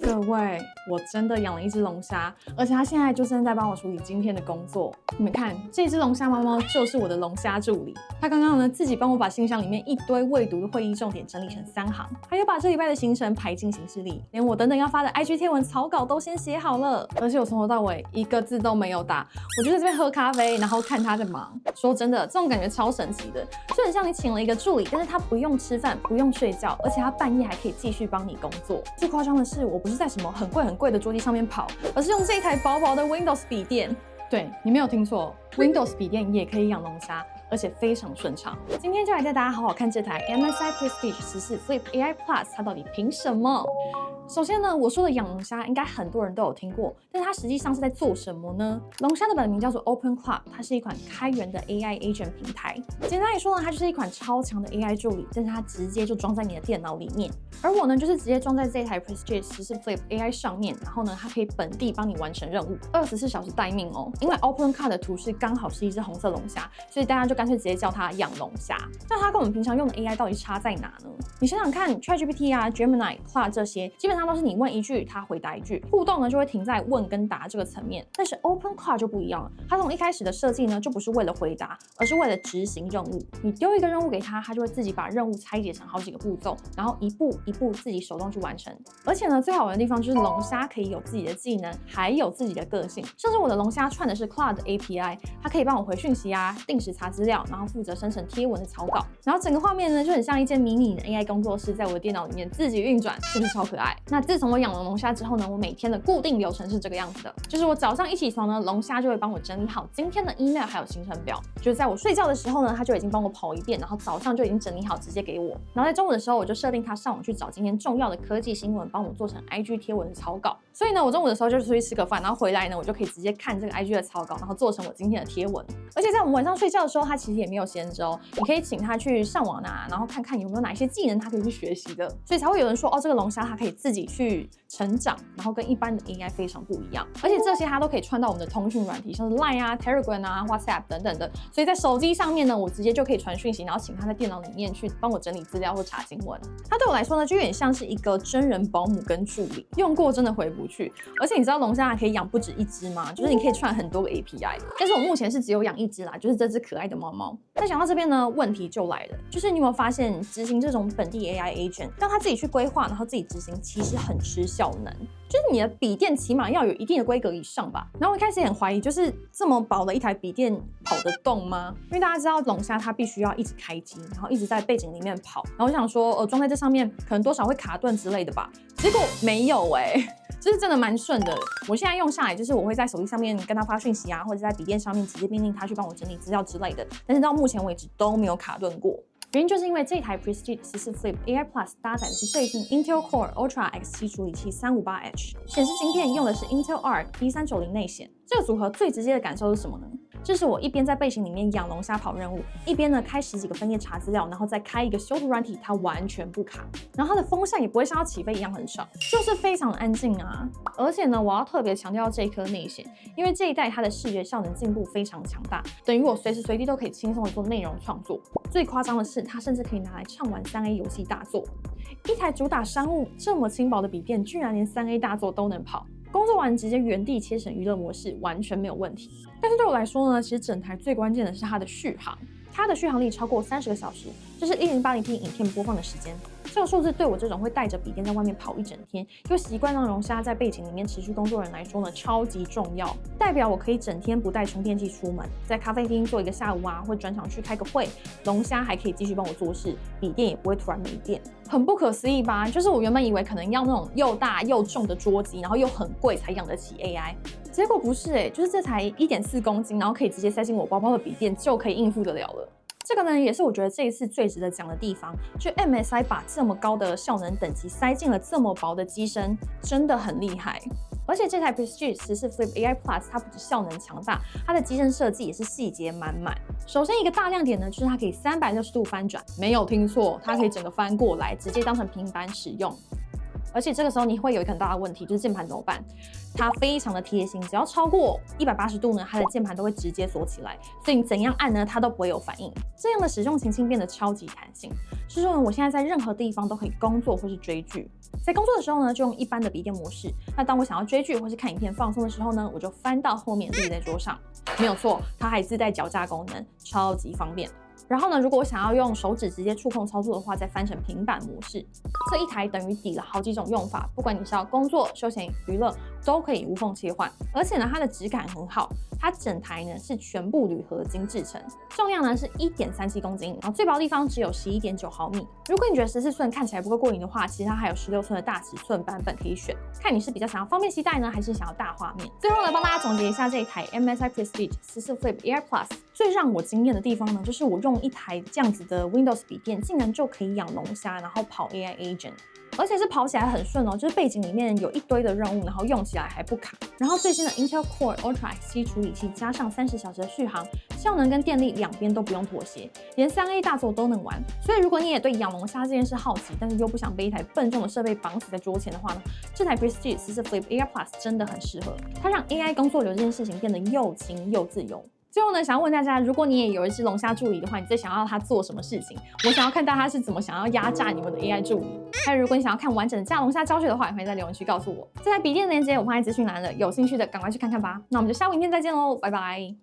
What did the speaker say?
各位，我真的养了一只龙虾，而且它现在就正在帮我处理今天的工作。你们看，这只龙虾猫猫就是我的龙虾助理。它刚刚呢自己帮我把信箱里面一堆未读的会议重点整理成3行，还有把这礼拜的行程排进行事历，连我等等要发的 IG 贴文草稿都先写好了。而且我从头到尾一个字都没有打，我就在这边喝咖啡，然后看它在忙。说真的，这种感觉超神奇的，就很像你请了一个助理，但是他不用吃饭，不用睡觉，而且他半夜还可以继续帮你工作。最夸张的是，我不是在什么很贵的桌机上面跑，而是用这一台薄薄的 Windows 笔电。对，你没有听错 ，Windows 笔电也可以养龙虾，而且非常顺畅。今天就来带大家好好看这台 MSI Prestige 14 Flip AI Plus， 它到底凭什么？首先呢，我说的养龙虾应该很多人都有听过，但是它实际上是在做什么呢？龙虾的本名叫做 OpenClub， 它是一款开源的 AI agent 平台。简单来说呢，它就是一款超强的 AI 助理，但是它直接就装在你的电脑里面。而我呢，就是直接装在这台 Prestige 14 Flip AI 上面，然后呢，它可以本地帮你完成任务，24小时待命哦。因为 OpenClub 的图示刚好是一只红色龙虾，所以大家就干脆直接叫它养龙虾。那它跟我们平常用的 AI 到底差在哪呢？你想想看 ，ChatGPT 啊、Gemini、Claude 这些，基本上都是你问一句，它回答一句，互动呢就会停在问跟答这个层面。但是 OpenClub 就不一样了，它从一开始的设计呢，就不是为了回答，而是为了执行任务。你丢一个任务给它，它就会自己把任务拆解成好几个步骤，然后一步一步自己手动去完成。而且呢，最好玩的地方就是龙虾可以有自己的技能，还有自己的个性。像是我的龙虾串的是 Claude 的 API， 它可以帮我回讯息啊，定时查资料，然后负责生成贴文的草稿。然后整个画面呢，就很像一间迷你的 AI 工作室，在我的电脑里面自己运转，是不是超可爱？那自从我养了龙虾之后呢，我每天的固定流程是这个样子的，就是我早上一起床呢，龙虾就会帮我整理好今天的 email 还有行程表，就是在我睡觉的时候呢，它就已经帮我跑一遍，然后早上就已经整理好直接给我，然后在中午的时候我就设定它上网去找今天重要的科技新闻，帮我做成 IG 贴文的草稿。所以呢，我中午的时候就出去吃个饭，然后回来呢，我就可以直接看这个 IG 的草稿，然后做成我今天的贴文。而且在我们晚上睡觉的时候，它其实也没有闲着哦，你可以请它去上网啊，然后看看有没有哪一些技能它可以去学习的，所以才会有人说哦，这个龙虾它可以自己去成长，然后跟一般的 AI 非常不一样。而且这些它都可以串到我们的通讯软体，像是 Line 啊、Telegram 啊、WhatsApp 等等的。所以在手机上面呢，我直接就可以传讯息，然后请它在电脑里面去帮我整理资料或查新闻。它对我来说呢，就有点像是一个真人保姆跟助理，用过真的回不去。而且你知道龙虾还可以养不止一只吗？就是你可以串很多个 API。但是我目前是只有养一只啦，就是这只可爱的猫猫。那讲到这边呢，问题就来了，就是你有没有发现执行这种本地 AI agent， 让它自己去规划，然后自己执行，其实很吃效能。就是你的笔电起码要有一定的规格以上吧。然后我一开始也很怀疑，就是这么薄的一台笔电跑得动吗？因为大家知道龙虾它必须要一直开机，然后一直在背景里面跑。然后我想说，装在这上面可能多少会卡顿之类的吧。结果没有就是真的蛮顺的。我现在用下来，就是我会在手机上面跟他发讯息啊，或者在笔电上面直接命令他去帮我整理资料之类的。但是到目前为止都没有卡顿过。原因就是因为这台 Prestige 14 Flip AI Plus 搭载的是最新 Intel Core Ultra X7 处理器 358H， 显示晶片用的是 Intel Arc B390 内显。这个组合最直接的感受是什么呢？就是我一边在背景里面养龙虾跑任务，一边呢开10几个分页查资料，然后再开一个修图软体，它完全不卡。然后它的风扇也不会像要起飞一样很吵，就是非常的安静啊。而且呢，我要特别强调这一颗内显，因为这一代它的视觉效能进步非常强大，等于我随时随地都可以轻松的做内容创作。最夸张的是，它甚至可以拿来畅玩3A 游戏大作。一台主打商务这么轻薄的笔电，居然连3A 大作都能跑。工作完直接原地切成娱乐模式，完全没有问题。但是对我来说呢，其实整台最关键的是它的续航，它的续航力超过30个小时，这是1080p 影片播放的时间。这个数字对我这种会带着笔电在外面跑一整天，又习惯让龙虾在背景里面持续工作的人来说呢，超级重要。代表我可以整天不带充电器出门，在咖啡厅坐一个下午啊，或转场去开个会，龙虾还可以继续帮我做事，笔电也不会突然没电。很不可思议吧？就是我原本以为可能要那种又大又重的桌机，然后又很贵才养得起 AI， 结果不是就是这台1.4公斤，然后可以直接塞进我包包的笔电就可以应付得了了。这个呢，也是我觉得这一次最值得讲的地方，就 MSI 把这么高的效能等级塞进了这么薄的机身，真的很厉害。而且这台 Prestige 14 Flip AI Plus 它不止效能强大，它的机身设计也是细节满满。首先一个大亮点呢，就是它可以360度翻转，没有听错，它可以整个翻过来，直接当成平板使用。而且这个时候你会有一个很大的问题，就是键盘怎么办？它非常的贴心，只要超过180度呢，它的键盘都会直接锁起来，所以你怎样按呢，它都不会有反应。这样的使用情境变得超级弹性，是说呢，我现在在任何地方都可以工作或是追剧。在工作的时候呢，就用一般的笔电模式。那当我想要追剧或是看影片放松的时候呢，我就翻到后面立在桌上。没有错，它还自带脚架功能，超级方便。然后呢，如果我想要用手指直接触控操作的话，再翻成平板模式。这一台等于抵了好几种用法，不管你是要工作、休闲、娱乐，都可以无缝切换。而且呢，它的质感很好，它整台呢是全部铝合金制成，重量呢是1.37公斤，然后最薄地方只有11.9毫米。如果你觉得14寸看起来不够过瘾的话，其实它还有16寸的大尺寸版本可以选，看你是比较想要方便携带呢，还是想要大画面。最后呢，帮大家总结一下这一台 MSI Prestige 14 Flip Air Plus 最让我惊艳的地方呢，就是我用一台这样子的 Windows 笔电，竟然就可以养龙虾，然后跑 AI Agent。而且是跑起来很顺哦，就是背景里面有一堆的任务，然后用起来还不卡。然后最新的 Intel Core Ultra X7 处理器加上30小时的续航，效能跟电力两边都不用妥协，连3A 大作都能玩。所以如果你也对养龙虾这件事好奇，但是又不想被一台笨重的设备绑死在桌前的话呢，这台 Prestige 14 Flip Air Plus 真的很适合。它让 AI 工作流这件事情变得又轻又自由。最后呢，想要问大家，如果你也有一只龙虾助理的话，你最想要它做什么事情？我想要看到它是怎么想要压榨你们的 AI 助理。还有，如果你想要看完整的架龙虾教学的话，也欢迎在留言区告诉我。这台笔电的链接我放在资讯栏了，有兴趣的赶快去看看吧。那我们就下部影片再见喽，拜拜。